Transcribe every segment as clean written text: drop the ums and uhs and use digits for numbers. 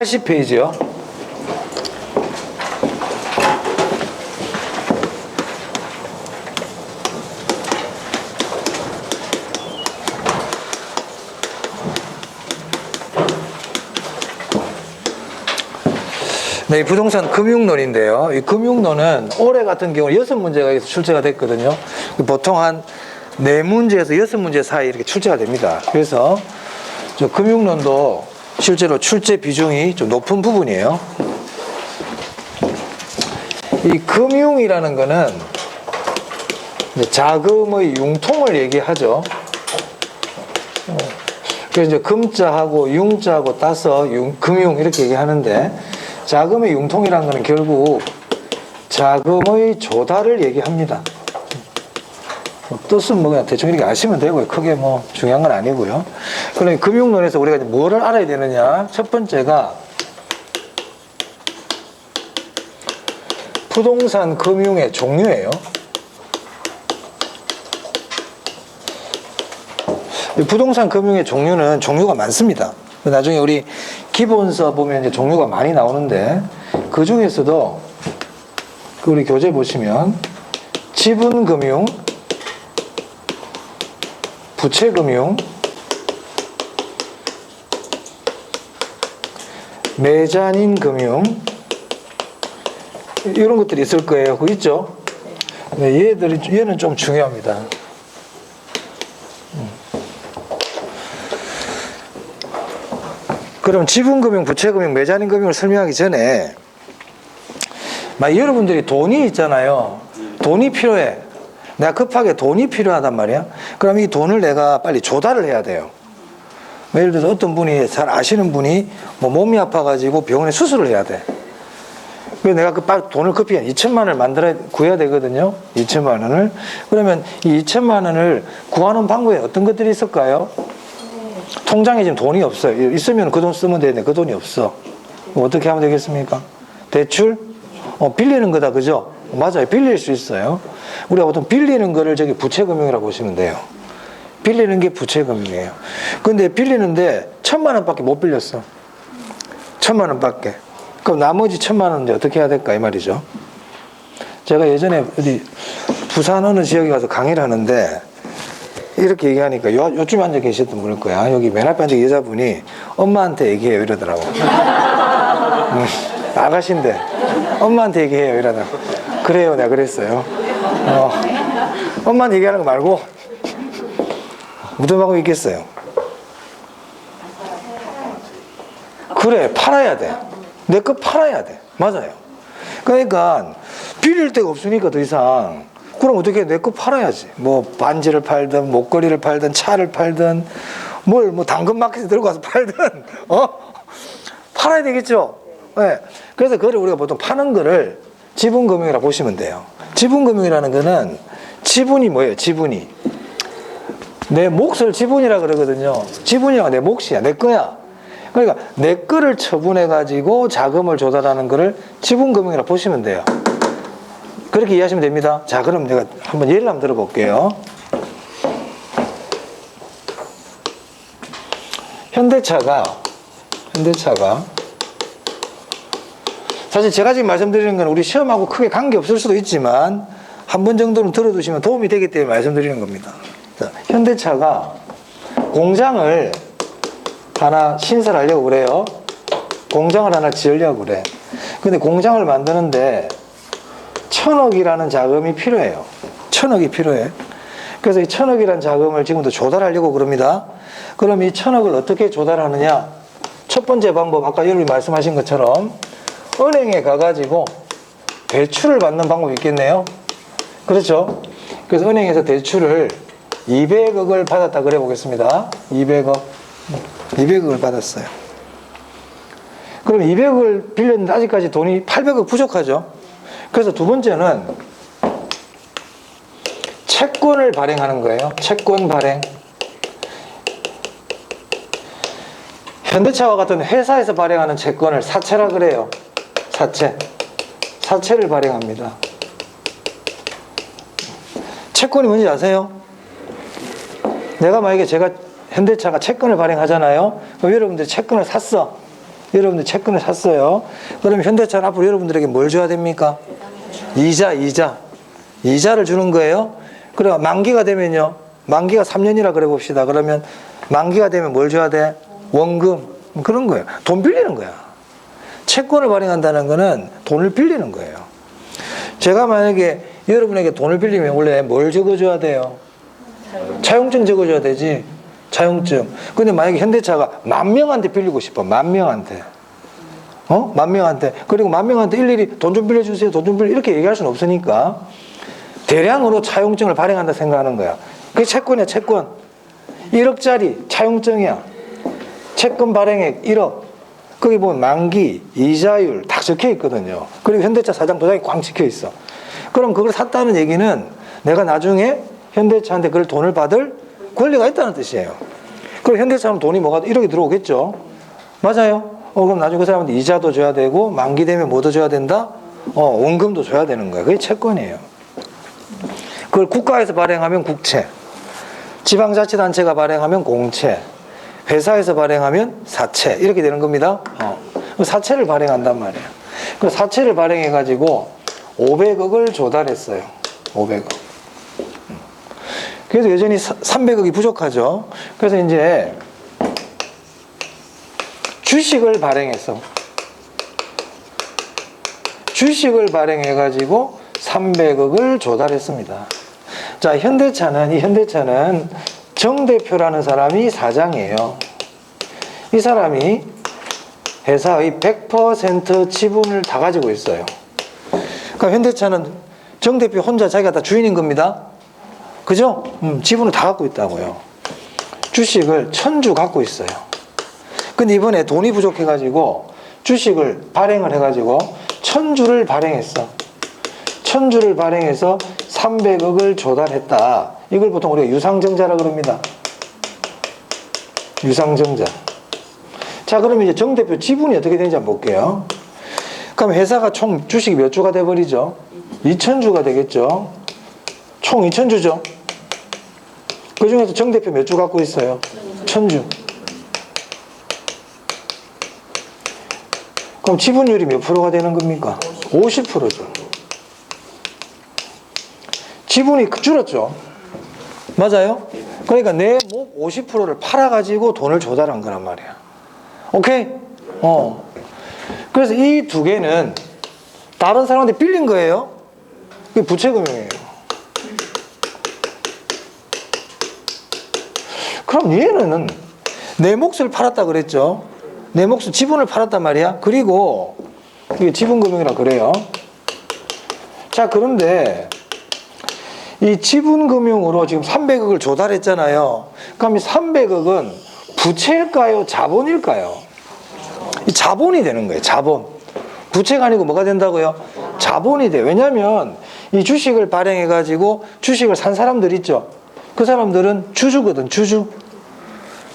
80페이지요. 네, 이 부동산 금융론인데요. 이 금융론은 올해 같은 경우 6문제가 출제가 됐거든요. 보통 한 4문제에서 6문제 사이 이렇게 출제가 됩니다. 그래서 저 금융론도 실제로 출제 비중이 좀 높은 부분이에요. 이 금융이라는 거는 자금의 융통을 얘기하죠. 그래서 이제 금자하고 융자하고 따서 금융 이렇게 얘기하는데, 자금의 융통이라는 거는 결국 자금의 조달을 얘기합니다. 뜻은 뭐 그냥 대충 이렇게 아시면 되고요. 크게 뭐 중요한 건 아니고요. 그러면 금융론에서 우리가 이제 뭐를 알아야 되느냐? 첫 번째가 부동산 금융의 종류예요. 부동산 금융의 종류는 종류가 많습니다. 나중에 우리 기본서 보면 이제 종류가 많이 나오는데, 그 중에서도 우리 교재 보시면 지분금융, 부채금융, 매자닌금융, 이런 것들이 있을 거예요. 그거 있죠? 네, 얘는 좀 중요합니다. 그럼 지분금융, 부채금융, 매자닌금융을 설명하기 전에, 여러분들이 돈이 있잖아요. 돈이 필요해. 내가 급하게 돈이 필요하단 말이야. 그럼 이 돈을 내가 빨리 조달을 해야 돼요. 예를 들어서 어떤 분이, 잘 아시는 분이 뭐 몸이 아파가지고 병원에 수술을 해야 돼. 그래서 내가 빨리 돈을 급히 2천만 원을 구해야 되거든요. 2천만 원을. 그러면 이 2천만 원을 구하는 방법에 어떤 것들이 있을까요? 통장에 지금 돈이 없어요. 있으면 그 돈 쓰면 되는데 그 돈이 없어. 어떻게 하면 되겠습니까? 대출? 빌리는 거다, 그죠? 맞아요. 빌릴 수 있어요. 우리가 보통 빌리는 거를 저기 부채금융이라고 보시면 돼요. 빌리는 게 부채금융이에요. 근데 빌리는데 1,000만 원밖에 못 빌렸어. 1,000만 원밖에. 그럼 나머지 1,000만 원은 어떻게 해야 될까, 이 말이죠. 제가 예전에 어디 부산 어느 지역에 가서 강의를 하는데, 이렇게 얘기하니까 요쯤에 앉아 계셨던 분일 거야. 여기 맨 앞에 앉은 여자분이 엄마한테 얘기해요, 이러더라고. 아가씨인데 엄마한테 얘기해요, 이러더라고. 그래요, 내가 그랬어요. 엄마한테 얘기하는 거 말고 무덤하고 있겠어요. 그래, 팔아야 돼. 내 거 팔아야 돼. 맞아요. 그러니까 빌릴 데가 없으니까 더 이상, 그럼 어떻게 내 거 팔아야지. 뭐 반지를 팔든 목걸이를 팔든 차를 팔든 뭐 당근마켓에 들고 가서 팔든 팔아야 되겠죠. 네. 그래서 그걸 우리가 보통 파는 거를 지분금융이라고 보시면 돼요. 지분금융이라는 거는 지분이 뭐예요? 지분이 내 몫을 지분이라 그러거든요. 지분이가 내 몫이야, 내 거야. 그러니까 내 거를 처분해 가지고 자금을 조달하는 거를 지분금융이라고 보시면 돼요. 그렇게 이해하시면 됩니다. 자, 그럼 내가 한번 예를 한번 들어볼게요. 현대차가 사실 제가 지금 말씀드리는 건 우리 시험하고 크게 관계없을 수도 있지만 한 번 정도는 들어두시면 도움이 되기 때문에 말씀드리는 겁니다. 자, 현대차가 공장을 하나 신설하려고 그래요. 공장을 하나 지으려고 그래. 근데 공장을 만드는데 1,000억이라는 자금이 필요해요. 1,000억이 필요해. 그래서 이 1,000억이라는 자금을 지금부터 조달하려고 그럽니다. 그럼 이 1,000억을 어떻게 조달하느냐? 첫 번째 방법, 아까 여러분이 말씀하신 것처럼 은행에 가가지고 대출을 받는 방법이 있겠네요. 그렇죠? 그래서 은행에서 대출을 200억을 받았다 그래 보겠습니다. 200억을 받았어요. 그럼 200억을 빌렸는데 아직까지 돈이 800억 부족하죠. 그래서 두 번째는 채권을 발행하는 거예요. 채권 발행. 현대차와 같은 회사에서 발행하는 채권을 사채라 그래요. 사채를 발행합니다. 채권이 뭔지 아세요? 내가 만약에 제가 현대차가 채권을 발행하잖아요. 그럼 여러분들이 채권을 샀어. 여러분들 채권을 샀어요. 그러면 현대차는 앞으로 여러분들에게 뭘 줘야 됩니까? 이자를 주는 거예요. 그래 만기가 되면요. 만기가 3년이라 그래 봅시다. 그러면 만기가 되면 뭘 줘야 돼? 원금. 그런 거예요. 돈 빌리는 거야. 채권을 발행한다는 거는 돈을 빌리는 거예요. 제가 만약에 여러분에게 돈을 빌리면 원래 뭘 적어줘야 돼요? 차용증 적어줘야 되지. 차용증. 근데 만약에 현대차가 10,000명한테 빌리고 싶어. 10,000명한테. 10,000명한테. 그리고 10,000명한테 일일이 돈 좀 빌려주세요. 돈 좀 빌려. 이렇게 얘기할 수는 없으니까 대량으로 차용증을 발행한다 생각하는 거야. 그게 채권이야, 채권. 1억짜리 차용증이야. 채권 발행액 1억. 거기 보면 만기, 이자율 다 적혀 있거든요. 그리고 현대차 사장 도장이 꽝 찍혀 있어. 그럼 그걸 샀다는 얘기는 내가 나중에 현대차한테 그걸 돈을 받을 권리가 있다는 뜻이에요. 그럼 현대차는 돈이 뭐가 1억이 들어오겠죠. 맞아요. 그럼 나중에 그 사람한테 이자도 줘야 되고 만기 되면 뭐도 줘야 된다? 원금도 줘야 되는 거예요. 그게 채권이에요. 그걸 국가에서 발행하면 국채, 지방자치단체가 발행하면 공채, 회사에서 발행하면 사채 이렇게 되는 겁니다. 사채를 발행한단 말이에요. 그 사채를 발행해가지고 500억을 조달했어요. 500억. 그래서 여전히 300억이 부족하죠. 그래서 이제 주식을 발행했어. 주식을 발행해가지고 300억을 조달했습니다. 자, 현대차는 정 대표라는 사람이 사장이에요. 이 사람이 회사의 100% 지분을 다 가지고 있어요. 그러니까 현대차는 정 대표 혼자 자기가 다 주인인 겁니다. 그죠? 지분을 다 갖고 있다고요. 주식을 1,000주 갖고 있어요. 근데 이번에 돈이 부족해가지고 주식을 발행을 해가지고 1,000주를 발행했어. 1,000주를 발행해서 300억을 조달했다. 이걸 보통 우리가 유상증자라 그럽니다. 유상증자. 자, 그럼 이제 정 대표 지분이 어떻게 되는지 한번 볼게요. 그럼 회사가 총 주식이 몇 주가 돼버리죠? 2,000주가 되겠죠? 총 2,000주죠? 그 중에서 정 대표 몇 주 갖고 있어요? 1,000주. 그럼 지분율이 몇 프로가 되는 겁니까? 50%죠. 지분이 줄었죠. 맞아요? 그러니까 내 목 50%를 팔아가지고 돈을 조달한 거란 말이야. 오케이? 그래서 이 두 개는 다른 사람한테 빌린 거예요. 그게 부채금융이에요. 그럼 얘는 내 몫을 팔았다 그랬죠. 내 몫을 지분을 팔았단 말이야. 그리고 이게 지분금융이라 그래요. 자, 그런데 이 지분금융으로 지금 300억을 조달했잖아요. 그럼 이 300억은 부채일까요? 자본일까요? 이 자본이 되는 거예요. 자본. 부채가 아니고 뭐가 된다고요? 자본이 돼. 왜냐하면 이 주식을 발행해가지고 주식을 산 사람들 있죠. 그 사람들은 주주거든. 주주.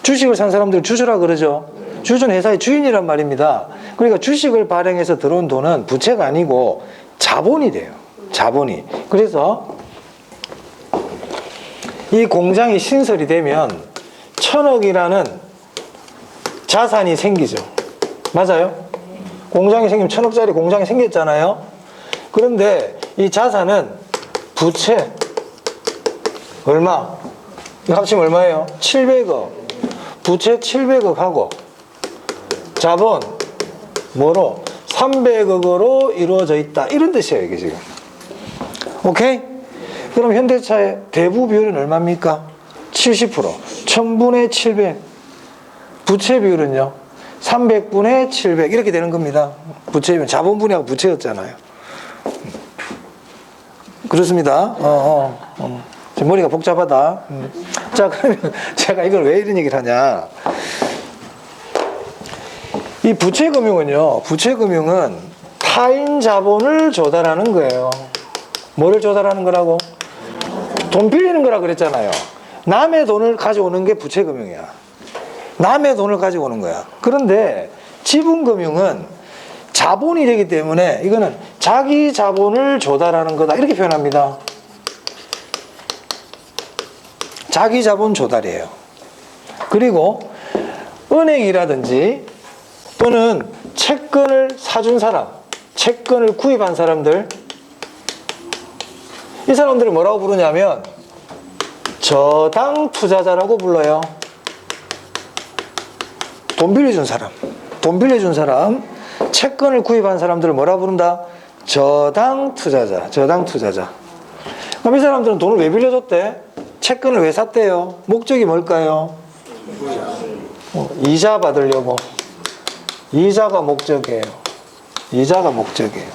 주식을 산 사람들은 주주라 그러죠. 주주는 회사의 주인이란 말입니다. 그러니까 주식을 발행해서 들어온 돈은 부채가 아니고 자본이 돼요. 자본이. 그래서 이 공장이 신설이 되면 1,000억이라는 자산이 생기죠. 맞아요? 공장이 생기면 1,000억짜리 공장이 생겼잖아요. 그런데 이 자산은 부채 얼마? 이거 합치면 얼마예요? 700억. 부채 700억 하고 자본 뭐로? 300억으로 이루어져 있다. 이런 뜻이에요, 이게 지금. 오케이? 그럼 현대차의 대부 비율은 얼마입니까? 70%. 1000분의 700. 부채 비율은요? 300분의 700. 이렇게 되는 겁니다. 부채 비율. 자본분이하고 부채였잖아요. 그렇습니다. 지금 머리가 복잡하다. 자, 그러면 제가 이걸 왜 이런 얘기를 하냐. 이 부채금융은요, 부채금융은 타인 자본을 조달하는 거예요. 뭐를 조달하는 거라고? 돈 빌리는 거라 그랬잖아요. 남의 돈을 가져오는 게 부채금융이야. 남의 돈을 가지고 오는 거야. 그런데 지분금융은 자본이 되기 때문에 이거는 자기 자본을 조달하는 거다. 이렇게 표현합니다. 자기 자본 조달이에요. 그리고 은행이라든지 또는 채권을 사준 사람, 채권을 구입한 사람들, 이 사람들을 뭐라고 부르냐면 저당 투자자라고 불러요. 돈 빌려준 사람, 돈 빌려준 사람, 채권을 구입한 사람들을 뭐라 부른다? 저당 투자자, 저당 투자자. 그럼 이 사람들은 돈을 왜 빌려줬대? 채권을 왜 샀대요? 목적이 뭘까요? 이자 받으려고. 이자가 목적이에요. 이자가 목적이에요.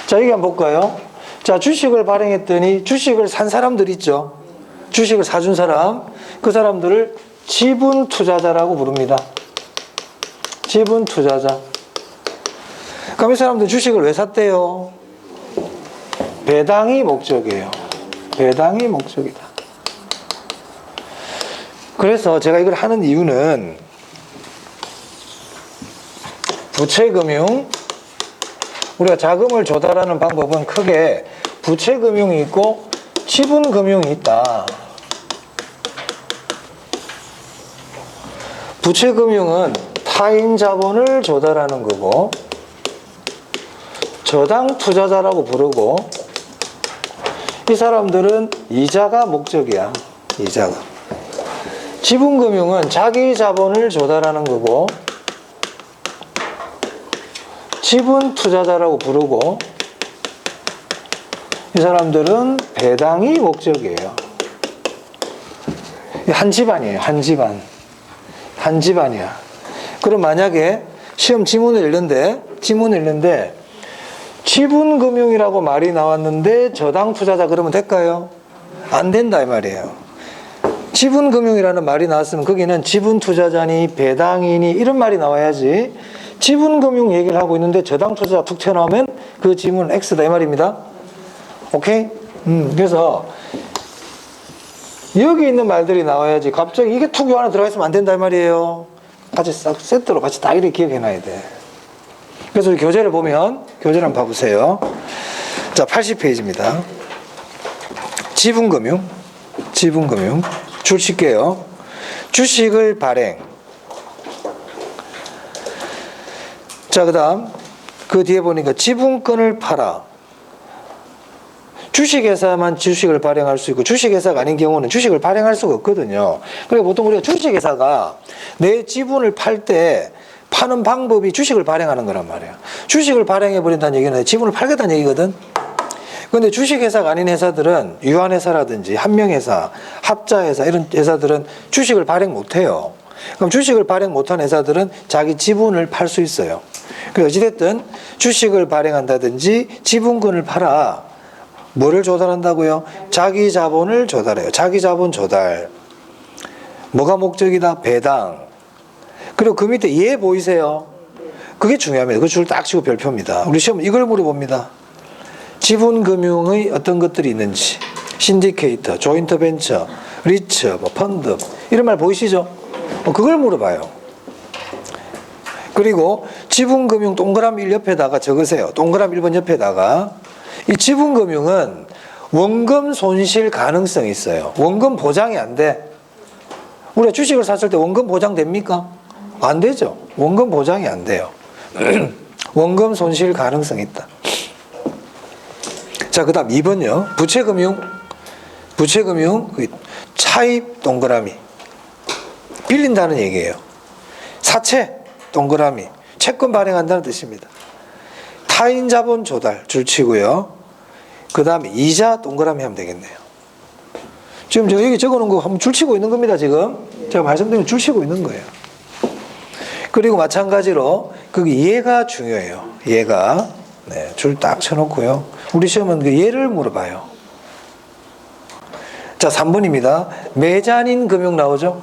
자, 여기 한번 볼까요? 자, 주식을 발행했더니 주식을 산 사람들 있죠. 주식을 사준 사람, 그 사람들을 지분 투자자라고 부릅니다. 지분 투자자. 그럼 이 사람들 주식을 왜 샀대요? 배당이 목적이에요. 배당이 목적이다. 그래서 제가 이걸 하는 이유는 부채금융, 우리가 자금을 조달하는 방법은 크게 부채금융이 있고 지분금융이 있다. 부채금융은 타인 자본을 조달하는 거고 저당 투자자라고 부르고 이 사람들은 이자가 목적이야. 이자가. 지분금융은 자기 자본을 조달하는 거고 지분 투자자라고 부르고 이 사람들은 배당이 목적이에요. 한 집안이에요. 한 집안. 한 집안이야. 그럼 만약에 시험 지문을 읽는데 지분금융이라고 말이 나왔는데 저당 투자자 그러면 될까요? 안 된다 이 말이에요. 지분금융이라는 말이 나왔으면 거기는 지분 투자자니 배당이니 이런 말이 나와야지 지분금융 얘기를 하고 있는데 저당 투자자 툭 튀어나오면 그 지문은 X다 이 말입니다. 오케이? 그래서 여기 있는 말들이 나와야지 갑자기 이게 툭 하나 들어가 있으면 안 된다 이 말이에요. 같이 싹 세트로 같이 다 이렇게 기억해놔야 돼. 그래서 교재를 보면 교재를 한번 봐보세요. 자, 80페이지입니다. 지분금융 줄 칠게요. 주식을 발행. 자, 그 다음 그 뒤에 보니까 지분권을 팔아. 주식회사만 주식을 발행할 수 있고 주식회사가 아닌 경우는 주식을 발행할 수가 없거든요. 그리고 보통 우리가 주식회사가 내 지분을 팔 때 파는 방법이 주식을 발행하는 거란 말이에요. 주식을 발행해버린다는 얘기는 지분을 팔겠다는 얘기거든. 그런데 주식회사가 아닌 회사들은 유한회사라든지 한명회사, 합자회사 이런 회사들은 주식을 발행 못해요. 그럼 주식을 발행 못한 회사들은 자기 지분을 팔 수 있어요. 그래서 어찌됐든 주식을 발행한다든지 지분권을 팔아. 뭐를 조달한다고요? 자기 자본을 조달해요. 자기 자본 조달. 뭐가 목적이다? 배당. 그리고 그 밑에 예 보이세요? 그게 중요합니다. 그 줄 딱 치고 별표입니다. 우리 시험 이걸 물어봅니다. 지분금융의 어떤 것들이 있는지. 신디케이터, 조인트 벤처, 리츠, 펀드 이런 말 보이시죠? 그걸 물어봐요. 그리고 지분금융 동그라미 1 옆에다가 적으세요. 동그라미 1번 옆에다가 이 지분금융은 원금 손실 가능성이 있어요. 원금 보장이 안 돼. 우리가 주식을 샀을 때 원금 보장 됩니까? 안 되죠. 원금 보장이 안 돼요. 원금 손실 가능성이 있다. 자, 그 다음 2번요. 부채금융 차입 동그라미. 빌린다는 얘기예요. 사채 동그라미. 채권 발행한다는 뜻입니다. 타인 자본 조달 줄치고요. 그 다음에 이자 동그라미 하면 되겠네요. 지금 제가 여기 적어놓은 거 한번 줄치고 있는 겁니다. 지금 제가 말씀드린 줄치고 있는 거예요. 그리고 마찬가지로 거기 예가 중요해요. 예가. 네, 줄 딱 쳐놓고요. 우리 시험은 그 예를 물어봐요. 자, 3번입니다. 메자닌 금융 나오죠?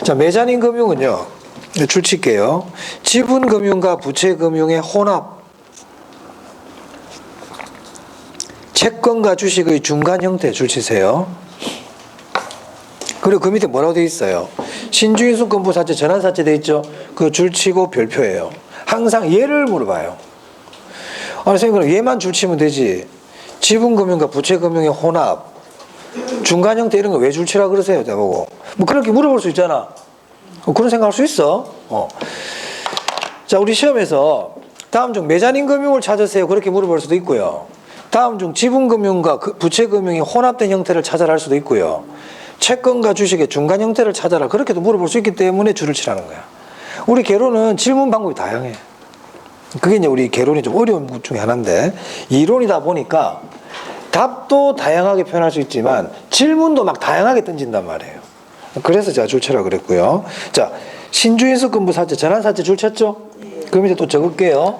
자, 메자닌 금융은요. 줄 칠게요. 지분금융과 부채금융의 혼합. 채권과 주식의 중간 형태 줄 치세요. 그리고 그 밑에 뭐라고 되어 있어요? 신주인수권부 사채, 전환사채 되어 있죠? 그 줄 치고 별표예요. 항상 얘를 물어봐요. 아니, 선생님, 그럼 얘만 줄 치면 되지. 지분금융과 부채금융의 혼합, 중간 형태 이런 거 왜 줄 치라 그러세요? 저보고. 뭐 그렇게 물어볼 수 있잖아. 그런 생각할 수 있어. 자, 우리 시험에서 다음 중 메자닌 금융을 찾으세요. 그렇게 물어볼 수도 있고요. 다음 중 지분금융과 부채금융이 혼합된 형태를 찾아라 할 수도 있고요. 채권과 주식의 중간 형태를 찾아라. 그렇게도 물어볼 수 있기 때문에 줄을 치라는 거야. 우리 개론은 질문 방법이 다양해. 그게 이제 우리 개론이 좀 어려운 것 중에 하나인데, 이론이다 보니까 답도 다양하게 표현할 수 있지만 질문도 막 다양하게 던진단 말이에요. 그래서 제가 줄 쳐라 그랬고요. 자, 신주인수금부 사채, 전환사채 줄 쳤죠? 그럼 이제 또 적을게요.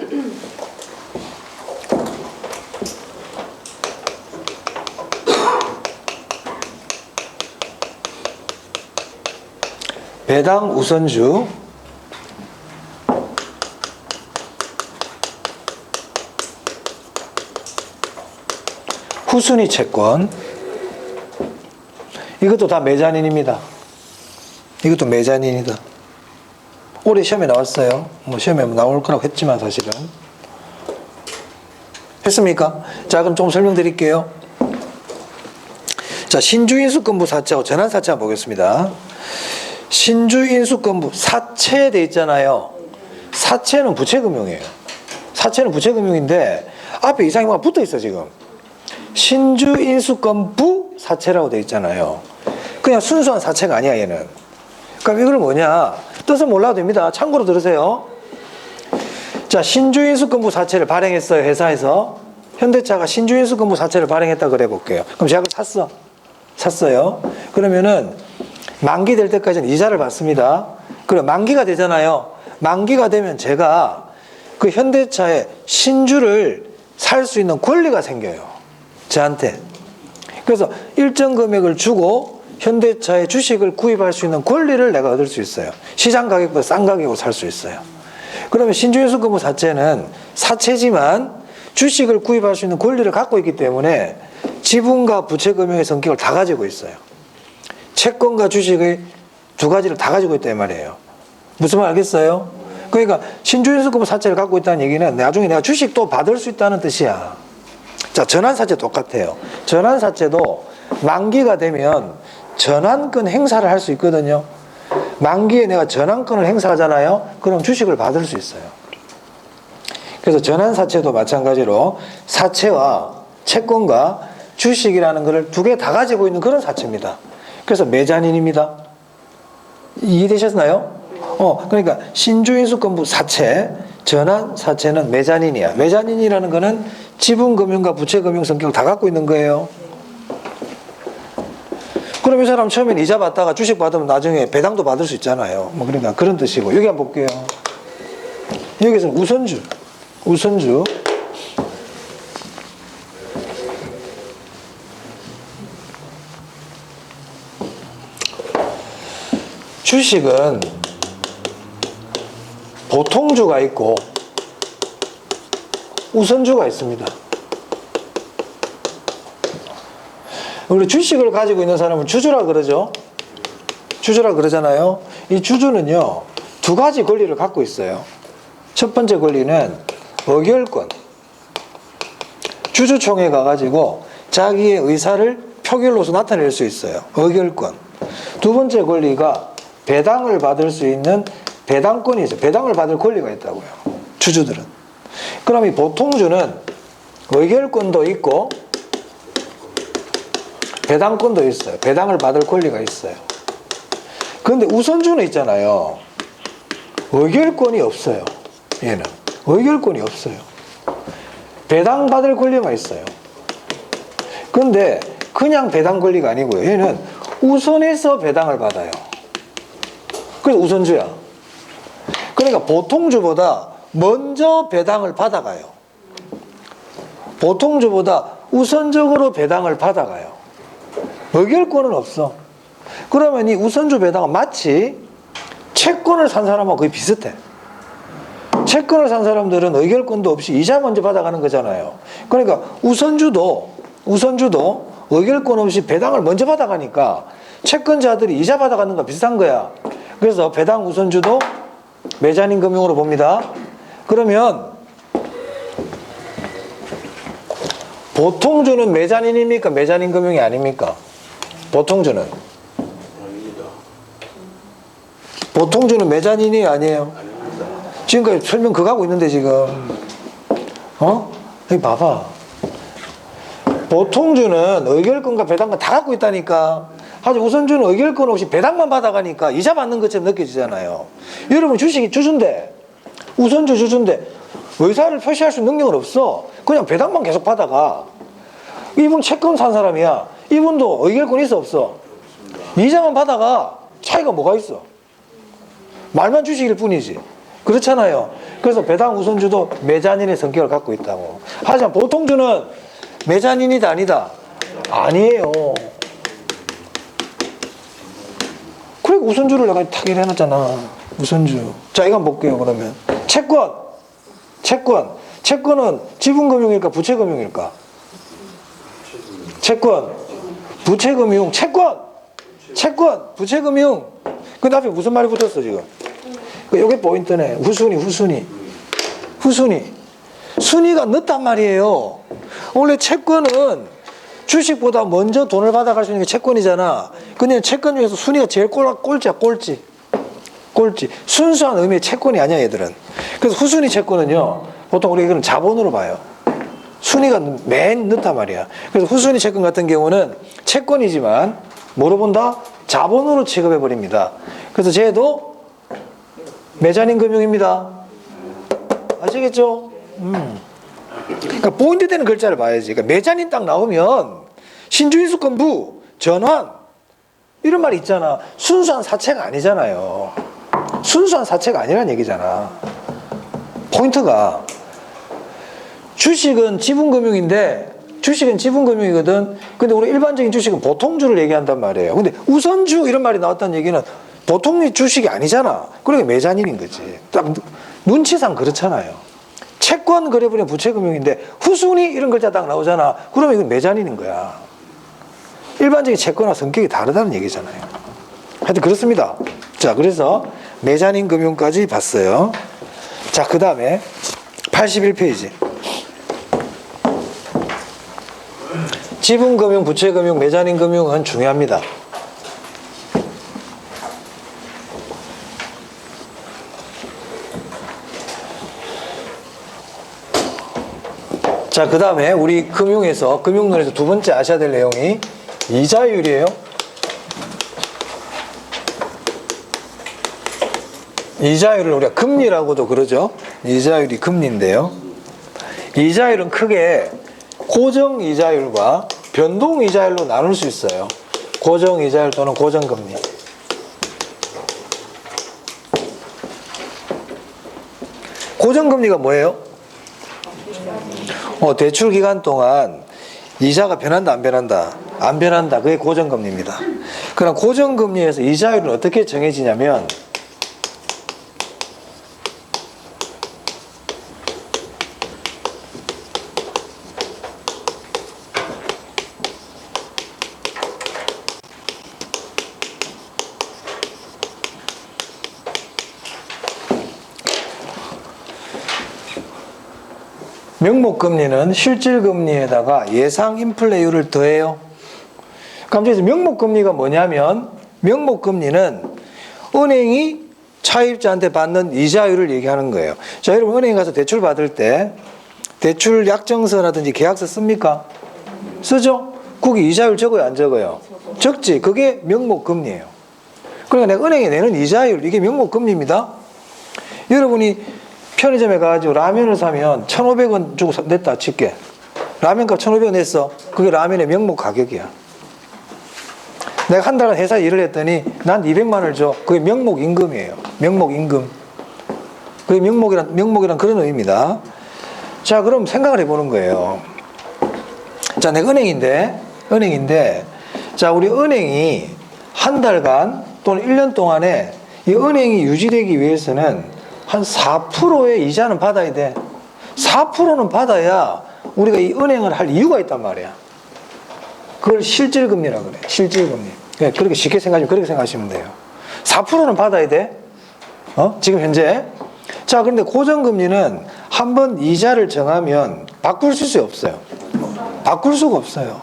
배당 우선주, 후순위 채권, 이것도 다 메자닌입니다. 이것도 메자닌이다. 올해 시험에 나왔어요. 뭐 시험에 나올 거라고 했지만 사실은. 했습니까? 자, 그럼 좀 설명드릴게요. 자, 신주인수금부 사채하고 전환사채 한번 보겠습니다. 신주인수금부 사채에 돼 있잖아요. 사채는 부채금융이에요. 사채는 부채금융인데 앞에 이상이 뭐가 붙어 있어 지금. 신주인수금부 사채라고 돼 있잖아요. 그냥 순수한 사채가 아니야 얘는. 그럼 이걸 뭐냐, 뜻은 몰라도 됩니다. 참고로 들으세요. 자, 신주인수금부 사채를 발행했어요. 회사에서 현대차가 신주인수금부 사채를 발행했다 그래 볼게요. 그럼 제가 그걸 샀어요. 그러면은 만기 될 때까지는 이자를 받습니다. 그럼 만기가 되잖아요. 만기가 되면 제가 그 현대차의 신주를 살 수 있는 권리가 생겨요. 저한테. 그래서 일정 금액을 주고 현대차의 주식을 구입할 수 있는 권리를 내가 얻을 수 있어요. 시장 가격보다 싼 가격으로 살 수 있어요. 그러면 신주인수금부 사채는 사채지만 주식을 구입할 수 있는 권리를 갖고 있기 때문에 지분과 부채금융의 성격을 다 가지고 있어요. 채권과 주식의 두 가지를 다 가지고 있단 말이에요. 무슨 말 알겠어요? 그러니까 신주인수금부 사채를 갖고 있다는 얘기는 나중에 내가 주식도 받을 수 있다는 뜻이야. 자, 전환사채 똑같아요. 전환사채도 만기가 되면 전환권 행사를 할 수 있거든요. 만기에 내가 전환권을 행사하잖아요. 그럼 주식을 받을 수 있어요. 그래서 전환사채도 마찬가지로 사채와 채권과 주식이라는 것을 두 개 다 가지고 있는 그런 사채입니다. 그래서 메자닌입니다. 이해되셨나요? 그러니까 신주인수금부 사채, 전환사채는 메자닌이야. 메자닌이라는 거는 지분금융과 부채금융 성격을 다 갖고 있는 거예요. 그럼 이 사람 처음엔 이자 받다가 주식 받으면 나중에 배당도 받을 수 있잖아요. 뭐 그러니까 그런 뜻이고. 여기 한번 볼게요. 여기서는 우선주. 주식은 보통주가 있고 우선주가 있습니다. 우리 주식을 가지고 있는 사람은 주주라 그러죠. 주주라 그러잖아요. 이 주주는요, 두 가지 권리를 갖고 있어요. 첫 번째 권리는 의결권. 주주총회 가가지고 자기의 의사를 표결로서 나타낼 수 있어요. 의결권. 두 번째 권리가 배당을 받을 수 있는 배당권이 있어요. 배당을 받을 권리가 있다고요. 주주들은. 그럼 이 보통주는 의결권도 있고 배당권도 있어요. 배당을 받을 권리가 있어요. 그런데 우선주는 있잖아요. 의결권이 없어요. 얘는. 의결권이 없어요. 배당 받을 권리만 있어요. 그런데 그냥 배당 권리가 아니고요. 얘는 우선해서 배당을 받아요. 그래서 우선주야. 그러니까 보통주보다 먼저 배당을 받아가요. 보통주보다 우선적으로 배당을 받아가요. 의결권은 없어. 그러면 이 우선주 배당은 마치 채권을 산 사람하고 거의 비슷해. 채권을 산 사람들은 의결권도 없이 이자 먼저 받아가는 거잖아요. 그러니까 우선주도 의결권 없이 배당을 먼저 받아가니까 채권자들이 이자 받아가는 거 비슷한 거야. 그래서 배당 우선주도 메자닌 금융으로 봅니다. 그러면 보통주는 메자닌입니까? 메자닌 금융이 아닙니까? 보통주는? 아닙니다. 보통주는 메자닌이 아니에요. 아닙니다. 지금까지 설명 그거 하고 있는데 지금 여기 봐봐. 보통주는 의결권과 배당권 다 갖고 있다니까. 하지만 우선주는 의결권 없이 배당만 받아가니까 이자 받는 것처럼 느껴지잖아요. 여러분 주식이 주주인데, 우선주 주주인데 의사를 표시할 수 있는 능력은 없어. 그냥 배당만 계속 받아가. 이분 채권 산 사람이야. 이분도 의결권 있어 없어? 이자만 받아가. 차이가 뭐가 있어? 말만 주식일 뿐이지. 그렇잖아요. 그래서 배당 우선주도 메자닌의 성격을 갖고 있다고. 하지만 보통주는 메자닌이다 아니다? 아니에요. 그래 우선주를 내가 타결해놨잖아. 우선주. 자 이거 한번 볼게요. 그러면 채권은 지분금융일까 부채금융일까? 채권 부채금융. 채권 부채금융. 근데 앞에 무슨 말이 붙었어 지금? 이게 포인트네. 후순위. 순위가 늦단 말이에요. 원래 채권은 주식보다 먼저 돈을 받아갈 수 있는 게 채권이잖아. 근데 채권 중에서 순위가 제일 꼴찌야. 꼴찌. 순수한 의미의 채권이 아니야 얘들은. 그래서 후순위 채권은요 보통 우리가 이거는 자본으로 봐요. 순위가 맨 늦단 말이야. 그래서 후순위 채권 같은 경우는 채권이지만 뭐로 본다? 자본으로 취급해 버립니다. 그래서 쟤도 메자닌 금융입니다. 아시겠죠? 그러니까 포인트 되는 글자를 봐야지. 그러니까 메자닌 딱 나오면 신주인수권부, 전환 이런 말이 있잖아. 순수한 사채가 아니잖아요. 순수한 사채가 아니란 얘기잖아. 포인트가 주식은 지분금융이거든. 근데 우리 일반적인 주식은 보통주를 얘기한단 말이에요. 근데 우선주 이런 말이 나왔다는 얘기는 보통 주식이 아니잖아. 그러니까 메자닌인 거지. 딱 눈치상 그렇잖아요. 채권 거래분야 부채금융인데 후순위 이런 글자 딱 나오잖아. 그러면 이건 메자닌인 거야. 일반적인 채권과 성격이 다르다는 얘기잖아요. 하여튼 그렇습니다. 자, 그래서 메자닌 금융까지 봤어요. 자, 그 다음에 81페이지. 지분금융, 부채금융, 메자닌 금융은 중요합니다. 자, 그 다음에 우리 금융론에서 두 번째 아셔야 될 내용이 이자율이에요. 이자율을 우리가 금리라고도 그러죠. 이자율이 금리인데요. 이자율은 크게 고정이자율과 변동이자율로 나눌 수 있어요. 고정이자율 또는 고정금리. 고정금리가 뭐예요? 대출 기간 동안 이자가 변한다 안 변한다? 안 변한다. 그게 고정금리입니다. 그럼 고정금리에서 이자율은 어떻게 정해지냐면 명목금리는 실질금리에다가 예상 인플레이율을 더해요. 그래서 명목금리가 뭐냐면 명목금리는 은행이 차입자한테 받는 이자율을 얘기하는 거예요. 자, 여러분 은행 가서 대출 받을 때 대출 약정서라든지 계약서 씁니까? 쓰죠? 거기 이자율 적어요 안 적어요? 적지. 그게 명목금리예요. 그러니까 내가 은행에 내는 이자율 이게 명목금리입니다. 여러분이 편의점에 가가지고 라면을 사면 1,500원 주고 냈다 칠게. 라면값 1,500원 냈어. 그게 라면의 명목 가격이야. 내가 한 달간 회사에 일을 했더니 난 200만 원을 줘. 그게 명목임금이에요. 명목임금. 그게 명목이란 그런 의미입니다. 자, 그럼 생각을 해보는 거예요. 자, 내가 은행인데 자, 우리 은행이 한 달간 또는 1년 동안에 이 은행이 유지되기 위해서는 한 4%의 이자는 받아야 돼. 4%는 받아야 우리가 이 은행을 할 이유가 있단 말이야. 그걸 실질금리라고 그래. 실질금리. 그렇게 쉽게 생각하시면 그렇게 생각하시면 돼요. 4%는 받아야 돼. 지금 현재. 자, 그런데 고정금리는 한번 이자를 정하면 바꿀 수 없어요. 바꿀 수가 없어요.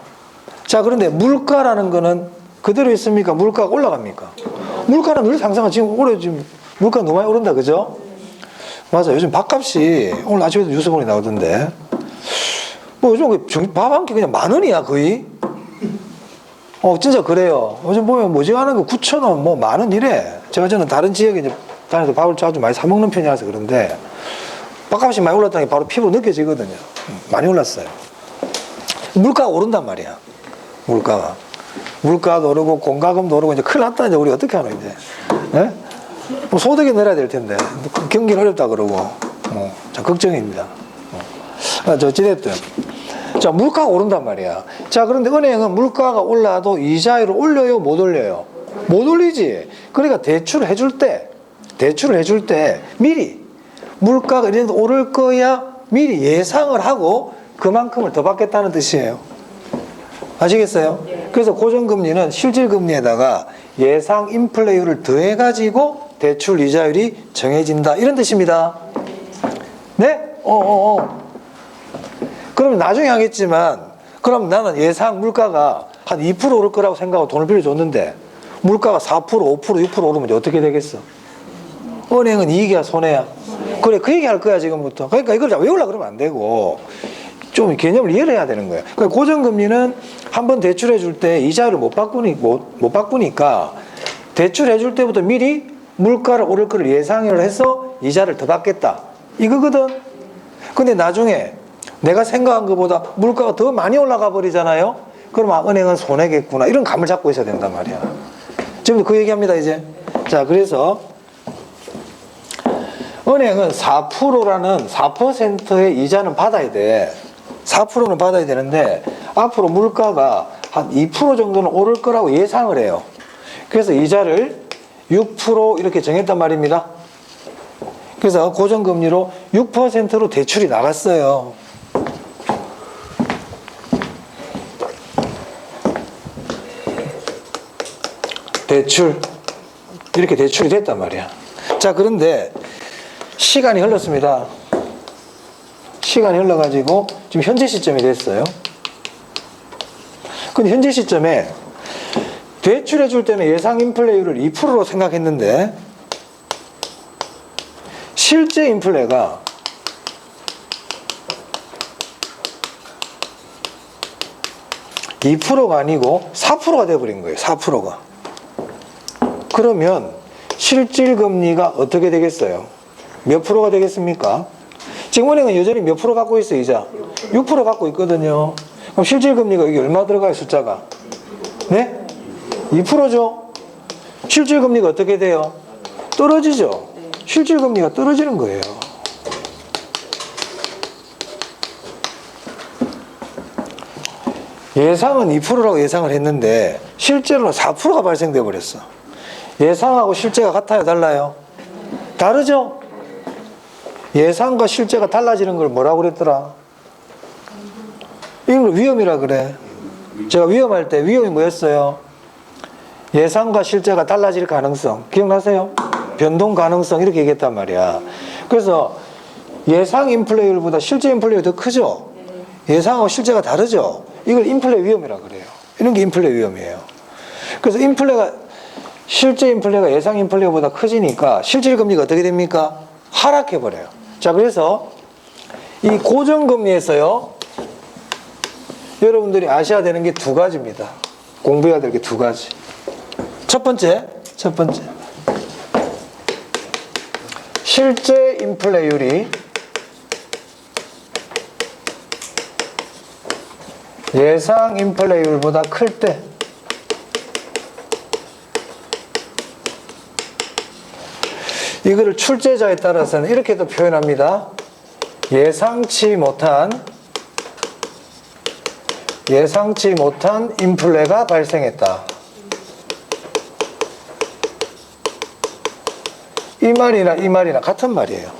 자, 그런데 물가라는 거는 그대로 있습니까? 물가가 올라갑니까? 물가는 늘 상승하 지금 올해 지금 물가 너무 많이 오른다, 그죠? 맞아. 요즘 밥값이 오늘 아침에도 뉴스 보니 나오던데. 뭐 요즘 밥 한 끼 그냥 10,000원이야 거의. 진짜 그래요. 요즘 보면 모지가는 거 9,000원, 뭐 10,000원 이래. 저는 다른 지역에 이제 다녀서 밥을 자주 많이 사 먹는 편이라서 그런데 밥값이 많이 올랐다는 게 바로 피부로 느껴지거든요. 많이 올랐어요. 물가가 오른단 말이야. 물가도 오르고 공과금도 오르고 이제 큰일 났다. 이제 우리 어떻게 하노 이제. 예? 뭐 소득이 늘어야 될 텐데 경기는 어렵다 그러고 자 걱정입니다. 어찌됐든 자 물가가 오른단 말이야. 자 그런데 은행은 물가가 올라도 이자율을 올려요 못 올려요? 못 올리지. 그러니까 대출을 해줄 때 미리 물가가 이런 데 오를 거야 미리 예상을 하고 그만큼을 더 받겠다는 뜻이에요. 아시겠어요? 그래서 고정금리는 실질금리에다가 예상 인플레이율을 더해가지고 대출 이자율이 정해진다 이런 뜻입니다. 네? 그러면 나중에 하겠지만 그럼 나는 예상 물가가 한 2% 오를 거라고 생각하고 돈을 빌려줬는데 물가가 4%, 5%, 6% 오르면 어떻게 되겠어? 은행은 이익이야 손해야? 그래 그 얘기 할 거야 지금부터. 그러니까 이걸 외우려고 그러면 안 되고 좀 개념을 이해를 해야 되는 거예요. 그러니까 고정금리는 한번 대출해 줄 때 이자율을 못 바꾸니까 대출해 줄 때부터 미리 물가를 오를 거를 예상을 해서 이자를 더 받겠다 이거거든. 근데 나중에 내가 생각한 것보다 물가가 더 많이 올라가 버리잖아요. 그럼 은행은 손해겠구나 이런 감을 잡고 있어야 된단 말이야. 지금 그 얘기합니다 이제. 자 그래서 은행은 4%라는 4%의 이자는 받아야 돼. 4%는 받아야 되는데 앞으로 물가가 한 2% 정도는 오를 거라고 예상을 해요. 그래서 이자를 6% 이렇게 정했단 말입니다. 그래서 고정금리로 6%로 대출이 나갔어요. 이렇게 대출이 됐단 말이야. 자 그런데 시간이 흘렀습니다. 시간이 흘러가지고 지금 현재 시점이 됐어요. 근데 현재 시점에 대출해 줄 때는 예상 인플레이율을 2%로 생각했는데 실제 인플레가 2%가 아니고 4%가 돼버린 거예요. 4%가. 그러면 실질금리가 어떻게 되겠어요? 몇 프로가 되겠습니까? 지금 은행은 여전히 몇 프로 받고 있어요, 이자? 6% 받고 있거든요. 그럼 실질금리가 여기 얼마 들어가요, 숫자가? 네? 2%죠? 실질금리가 어떻게 돼요? 떨어지죠? 실질금리가 떨어지는 거예요. 예상은 2%라고 예상을 했는데 실제로는 4%가 발생돼 버렸어. 예상하고 실제가 같아요, 달라요? 다르죠? 예상과 실제가 달라지는 걸 뭐라고 그랬더라? 이걸 위험이라 그래. 제가 위험할 때 위험이 뭐였어요? 예상과 실제가 달라질 가능성. 기억나세요? 변동 가능성 이렇게 얘기했단 말이야. 그래서 예상 인플레이율보다 실제 인플레이율이 더 크죠? 예상하고 실제가 다르죠? 이걸 인플레 위험이라 그래요. 이런 게 인플레 위험이에요. 그래서 실제 인플레가 예상 인플레보다 커지니까 실질금리가 어떻게 됩니까? 하락해버려요. 자, 그래서 이 고정금리에서요, 여러분들이 아셔야 되는 게 두 가지입니다. 공부해야 될 게 두 가지. 첫 번째. 실제 인플레율이 예상 인플레율보다 클 때 이거를 출제자에 따라서는 이렇게도 표현합니다. 예상치 못한 인플레가 발생했다. 이 말이나 같은 말이에요.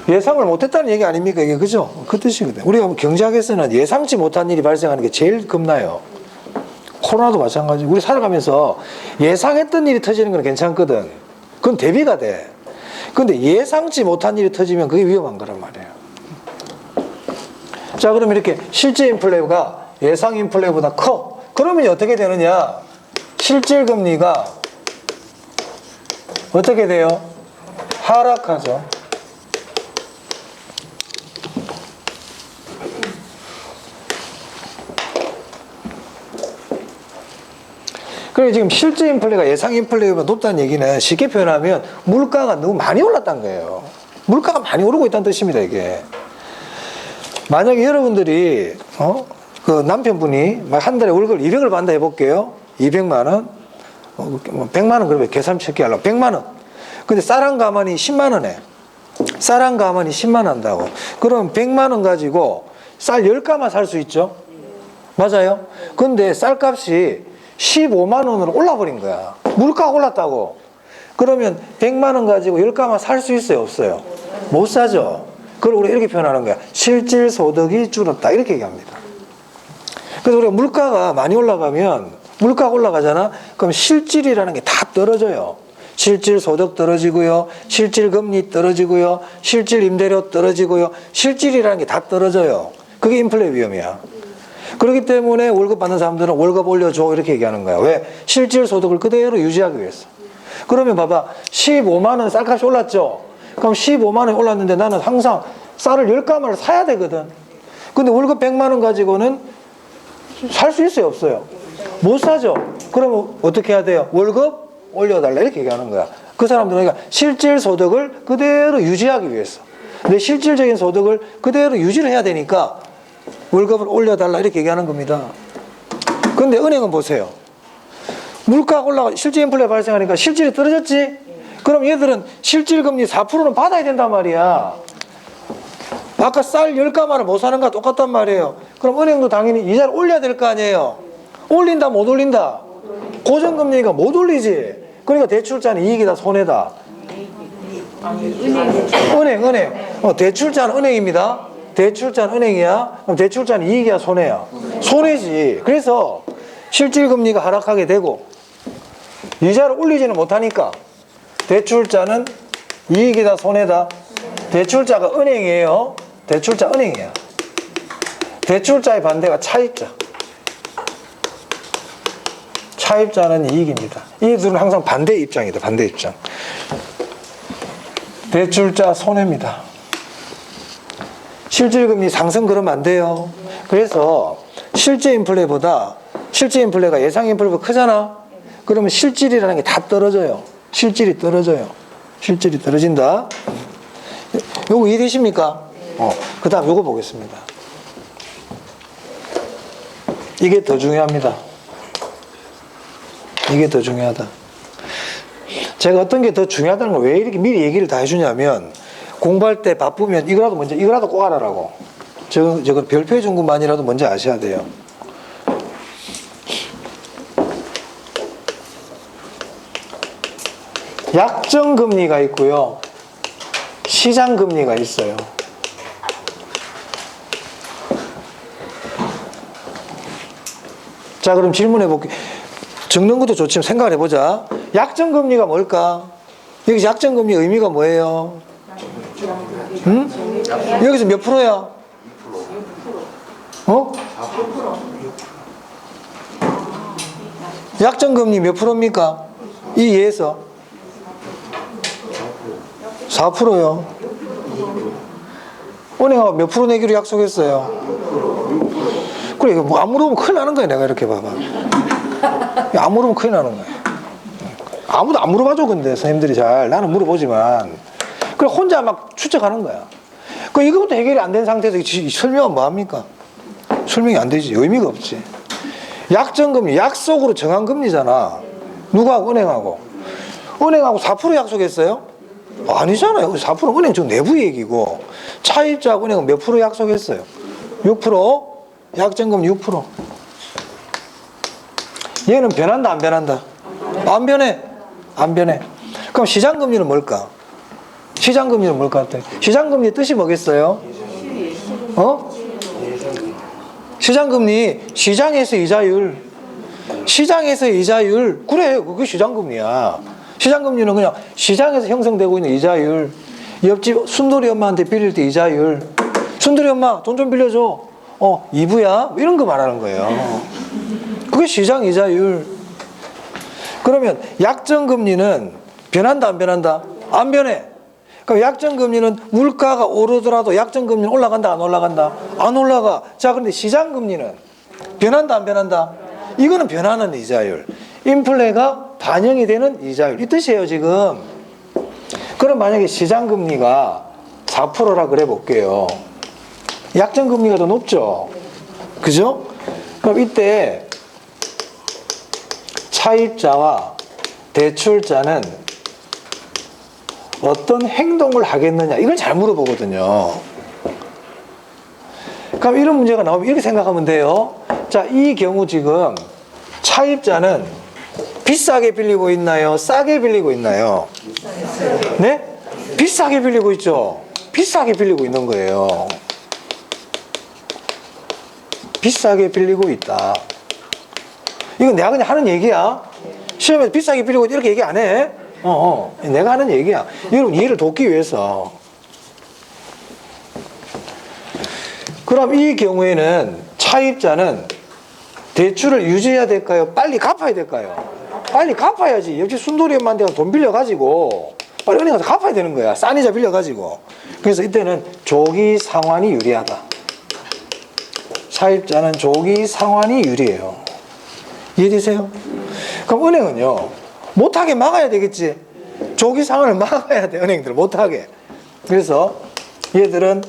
예상을 못했다는 얘기 아닙니까? 이게 그죠? 그 뜻이거든요. 우리가 경제학에서는 예상치 못한 일이 발생하는 게 제일 겁나요. 코로나도 마찬가지고 우리 살아가면서 예상했던 일이 터지는 건 괜찮거든. 그건 대비가 돼. 근데 예상치 못한 일이 터지면 그게 위험한 거란 말이에요. 자, 그럼 이렇게 실제 인플레가 예상 인플레보다 커. 그러면 어떻게 되느냐? 실질금리가 어떻게 돼요? 하락하죠. 그리고 지금 실제 인플레가 예상 인플레보다 높다는 얘기는 쉽게 표현하면 물가가 너무 많이 올랐다는 거예요. 물가가 많이 오르고 있다는 뜻입니다, 이게. 만약에 여러분들이, 그 남편분이 막 한 달에 월급을 200을 받는다 해볼게요. 200만원. 100만원 그러면 계산 쉽게 하려고. 100만원. 근데 쌀 한 가마니 10만원에. 쌀 한 가마니 10만원 한다고. 그럼 100만원 가지고 쌀 10가마 살 수 있죠? 맞아요? 근데 쌀값이 15만원으로 올라버린 거야. 물가가 올랐다고. 그러면 100만원 가지고 10가마 살 수 있어요? 없어요? 못 사죠. 그걸 우리가 이렇게 표현하는 거야. 실질 소득이 줄었다. 이렇게 얘기합니다. 그래서 우리가 물가가 많이 올라가면, 물가가 올라가잖아? 그럼 실질이라는 게 다 떨어져요. 실질 소득 떨어지고요. 실질 금리 떨어지고요. 실질 임대료 떨어지고요. 실질이라는 게 다 떨어져요. 그게 인플레 위험이야. 그렇기 때문에 월급 받는 사람들은 월급 올려줘. 이렇게 얘기하는 거야. 왜? 실질 소득을 그대로 유지하기 위해서. 그러면 봐봐. 15만원 쌀값이 올랐죠? 그럼 15만원이 올랐는데 나는 항상 쌀을 10가마를 사야 되거든. 근데 월급 100만원 가지고는 살 수 있어요? 없어요? 못 사죠? 그러면 어떻게 해야 돼요? 월급 올려달라. 이렇게 얘기하는 거야. 그 사람들은 그러니까 실질 소득을 그대로 유지하기 위해서. 내 실질적인 소득을 그대로 유지를 해야 되니까 월급을 올려달라. 이렇게 얘기하는 겁니다. 근데 은행은 보세요. 물가가 올라가, 실질 인플레 발생하니까 실질이 떨어졌지? 그럼 얘들은 실질 금리 4%는 받아야 된단 말이야. 아까 쌀 10가마를 못 사는 거랑 똑같단 말이에요. 그럼 은행도 당연히 이자를 올려야 될 거 아니에요. 올린다 못 올린다? 고정금리가 못 올리지. 그러니까 대출자는 이익이다 손해다? 은행. 대출자는 은행입니다. 대출자는 은행이야. 그럼 대출자는 이익이야 손해야? 손해지. 그래서 실질금리가 하락하게 되고 이자를 올리지는 못하니까 대출자는 이익이다 손해다? 대출자가 은행이에요. 대출자 은행이야. 대출자의 반대가 차입자. 차입자는 이익입니다. 이 둘은 항상 반대 입장이다. 반대 입장. 대출자 손해입니다. 실질금리 상승 그러면 안 돼요. 그래서 실제 인플레가 예상 인플레보다 크잖아. 그러면 실질이라는 게 다 떨어져요. 실질이 떨어져요. 실질이 떨어진다. 요거 이해되십니까? 그 다음 요거 보겠습니다. 이게 더 중요합니다. 이게 더 중요하다. 제가 어떤 게 더 중요하다는 걸 왜 이렇게 미리 얘기를 다 해주냐면, 공부할 때 바쁘면 이거라도 꼭 알아라고. 저거 별표해 준 것만이라도 먼저 아셔야 돼요. 약정금리가 있고요. 시장금리가 있어요. 자, 그럼 질문해 볼게요. 적는 것도 좋지만 생각을 해보자. 약정금리가 뭘까? 여기서 약정금리 의미가 뭐예요? 응? 여기서 몇 프로야? 6%. 약정금리 몇 프로입니까? 이 예에서 4%요. 은행하고 몇 프로 내기로 약속했어요? 그래, 뭐 안 물어보면 큰일 나는 거야. 내가 이렇게 봐봐. 안 물어보면 큰일 나는 거야. 아무도 안 물어봐줘. 근데 선생님들이 잘. 나는 물어보지만 그래 혼자 막 추측하는 거야. 그 이것부터 해결이 안 된 상태에서 설명은 뭐합니까? 설명이 안 되지. 의미가 없지. 약정금리, 약속으로 정한 금리잖아. 누구하고? 은행하고. 은행하고 4% 약속했어요? 아니잖아요. 4%는 은행 저 내부 얘기고, 차입자하고 은행은 몇 프로 약속했어요? 6%? 약정금리 6%. 얘는 변한다 안 변한다? 안 변해. 안 변해. 그럼 시장금리는 뭘까? 시장금리는 뭘까? 시장금리 뜻이 뭐겠어요? 시장금리, 시장에서 이자율. 시장에서 이자율. 그래, 그게 시장금리야. 시장금리는 그냥 시장에서 형성되고 있는 이자율. 옆집 순돌이 엄마한테 빌릴 때 이자율. 순돌이 엄마 돈 좀 빌려줘. 이부야? 이런 거 말하는 거예요. 그게 시장 이자율. 그러면 약정금리는 변한다 안 변한다? 안 변해. 그럼 약정금리는 물가가 오르더라도 약정금리는 올라간다, 안 올라간다? 안 올라가. 자, 그런데 시장금리는 변한다, 안 변한다? 이거는 변하는 이자율. 인플레가 반영이 되는 이자율. 이 뜻이에요, 지금. 그럼 만약에 시장금리가 4%라 그래 볼게요. 약정금리가 더 높죠? 그죠? 그럼 이때 차입자와 대출자는 어떤 행동을 하겠느냐, 이걸 잘 물어보거든요. 그럼 이런 문제가 나오면 이렇게 생각하면 돼요. 자, 이 경우 지금 차입자는 비싸게 빌리고 있나요? 싸게 빌리고 있나요? 네? 비싸게 빌리고 있죠. 비싸게 빌리고 있는 거예요. 비싸게 빌리고 있다. 이건 내가 그냥 하는 얘기야. 시험에서 비싸게 빌리고 있다 이렇게 얘기 안 해. 내가 하는 얘기야. 여러분 이해를 돕기 위해서. 그럼 이 경우에는 차입자는 대출을 유지해야 될까요? 빨리 갚아야 될까요? 빨리 갚아야지. 역시 순돌이 엄마한테 돈 빌려가지고 빨리 은행 가서 갚아야 되는 거야. 싼 이자 빌려가지고. 그래서 이때는 조기 상환이 유리하다. 차입자는 조기 상환이 유리해요. 이해되세요? 그럼 은행은요, 못하게 막아야 되겠지. 조기 상환을 막아야 돼. 은행들 못하게. 그래서 얘들은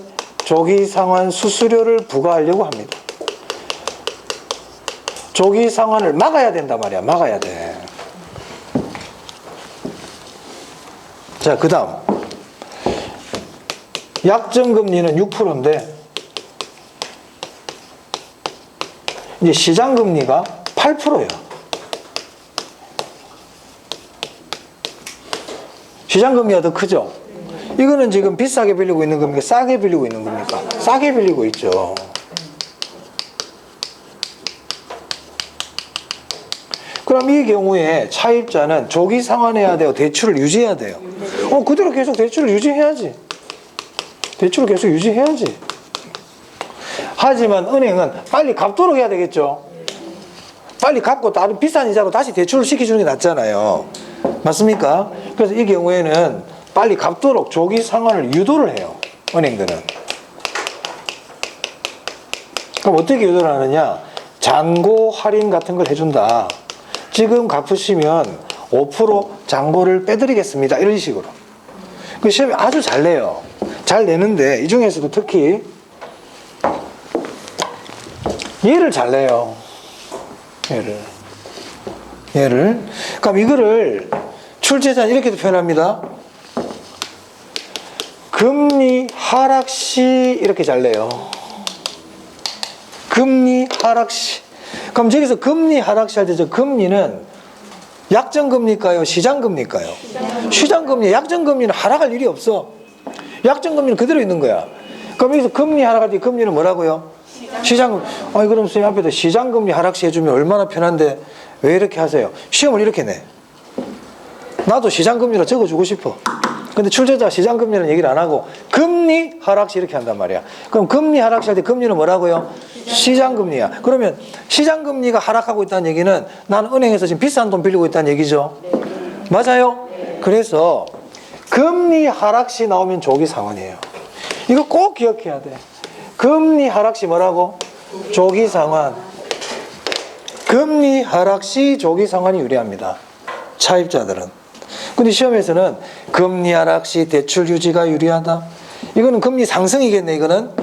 조기 상환 수수료를 부과하려고 합니다. 조기 상환을 막아야 된단 말이야. 막아야 돼. 자, 그 다음 약정금리는 6%인데 이제 시장금리가 8%예요. 시장금리가 더 크죠? 이거는 지금 비싸게 빌리고 있는 겁니까? 싸게 빌리고 있는 겁니까? 싸게 빌리고 있죠. 그럼 이 경우에 차입자는 조기 상환해야 돼요? 대출을 유지해야 돼요? 그대로 계속 대출을 유지해야지. 대출을 계속 유지해야지. 하지만 은행은 빨리 갚도록 해야 되겠죠? 빨리 갚고 다른 비싼 이자로 다시 대출을 시켜주는 게 낫잖아요. 맞습니까? 그래서 이 경우에는 빨리 갚도록 조기 상환을 유도를 해요. 은행들은. 그럼 어떻게 유도를 하느냐? 잔고 할인 같은 걸 해준다. 지금 갚으시면 5% 잔고를 빼드리겠습니다. 이런 식으로. 그 시험에 아주 잘 내요. 잘 내는데 이 중에서도 특히 얘를 잘 내요. 얘를. 그럼 이거를 출제자는 이렇게도 표현합니다. 금리 하락 시 이렇게 잘 내요. 금리 하락 시. 그럼 저기서 금리 하락 시 할 때 저 금리는 약정금리일까요? 시장금리일까요? 시장금리. 약정금리는 하락할 일이 없어. 약정금리는 그대로 있는 거야. 그럼 여기서 금리 하락할 때 금리는 뭐라고요? 시장금리. 그럼 선생님 앞에다 시장금리 하락 시 해주면 얼마나 편한데 왜 이렇게 하세요? 시험을 이렇게 내. 나도 시장금리로 적어주고 싶어. 근데 출제자가 시장금리는 얘기를 안 하고 금리 하락 시 이렇게 한단 말이야. 그럼 금리 하락 시 할 때 금리는 뭐라고요? 시장금리야. 그러면 시장금리가 하락하고 있다는 얘기는 나는 은행에서 지금 비싼 돈 빌리고 있다는 얘기죠. 맞아요? 그래서 금리 하락 시 나오면 조기 상환이에요. 이거 꼭 기억해야 돼. 금리 하락 시 뭐라고? 조기 상환. 금리 하락 시 조기 상환이 유리합니다. 차입자들은. 근데 시험에서는 금리 하락 시 대출 유지가 유리하다. 이거는 금리 상승이겠네. 이건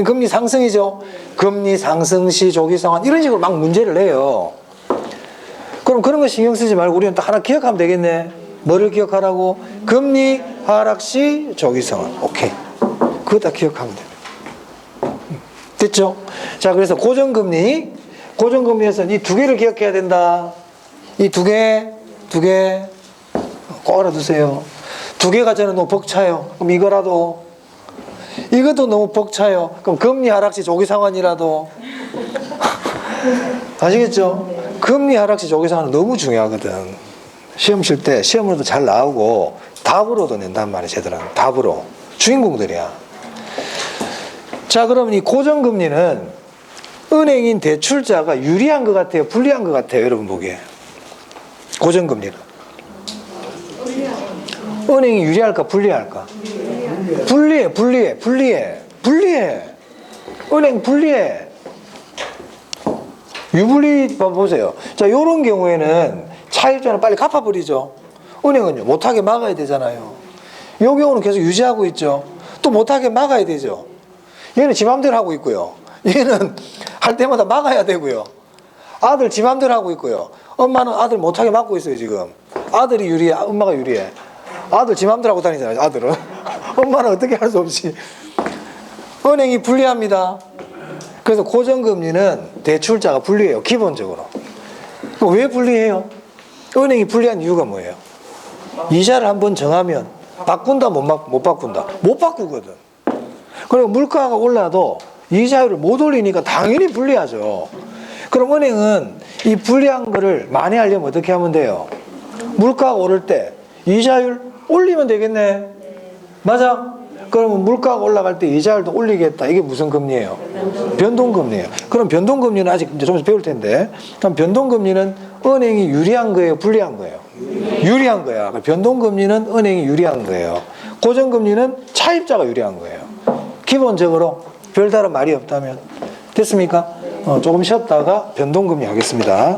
금리 상승이죠. 금리 상승 시 조기 상환. 이런 식으로 막 문제를 내요. 그럼 그런 거 신경 쓰지 말고 우리는 딱 하나 기억하면 되겠네. 뭐를 기억하라고? 금리 하락 시 조기 상환. 오케이. 그거 딱 기억하면 됩니다. 됐죠? 자, 그래서 고정금리. 고정금리에서는 이 두 개를 기억해야 된다. 이 두 개 꼭 알아두세요. 두 개가 저는 너무 벅차요. 그럼 이거라도. 이것도 너무 벅차요. 그럼 금리 하락 시 조기 상환이라도. 아시겠죠? 금리 하락 시 조기 상환은 너무 중요하거든. 시험 칠 때 시험으로도 잘 나오고 답으로도 낸단 말이야. 쟤들은 답으로. 주인공들이야. 자, 그러면 이 고정금리는 은행인 대출자가 유리한 것 같아요? 불리한 것 같아요? 여러분 보기에. 고정금리는. 은행이 유리할까 불리할까? 불리해. 은행 불리해. 유불리 보세요. 자, 요런 경우에는 차입자는 빨리 갚아버리죠. 은행은요, 못하게 막아야 되잖아요. 요 경우는 계속 유지하고 있죠. 또 못하게 막아야 되죠. 얘는 지 맘대로 하고 있고요. 얘는 할 때마다 막아야 되고요. 아들 지 맘대로 하고 있고요. 엄마는 아들 못하게 막고 있어요, 지금. 아들이 유리해, 엄마가 유리해. 아들 지 맘대로 하고 다니잖아요, 아들은. 엄마는 어떻게 할 수 없이. 은행이 불리합니다. 그래서 고정금리는 대출자가 불리해요, 기본적으로. 왜 불리해요? 은행이 불리한 이유가 뭐예요? 이자를 한번 정하면 바꾼다, 못 바꾼다? 못 바꾸거든. 그리고 물가가 올라도 이자율을 못 올리니까 당연히 불리하죠. 그럼 은행은 이 불리한 거를 만회하려면 어떻게 하면 돼요? 물가가 오를 때 이자율 올리면 되겠네. 맞아? 그러면 물가가 올라갈 때 이자율도 올리겠다. 이게 무슨 금리예요? 변동금리예요. 그럼 변동금리는 아직 이제 좀 배울 텐데, 그럼 변동금리는 은행이 유리한 거예요, 불리한 거예요? 유리한 거야. 변동금리는 은행이 유리한 거예요. 고정금리는 차입자가 유리한 거예요. 기본적으로 별다른 말이 없다면. 됐습니까? 조금 쉬었다가 변동금리 하겠습니다.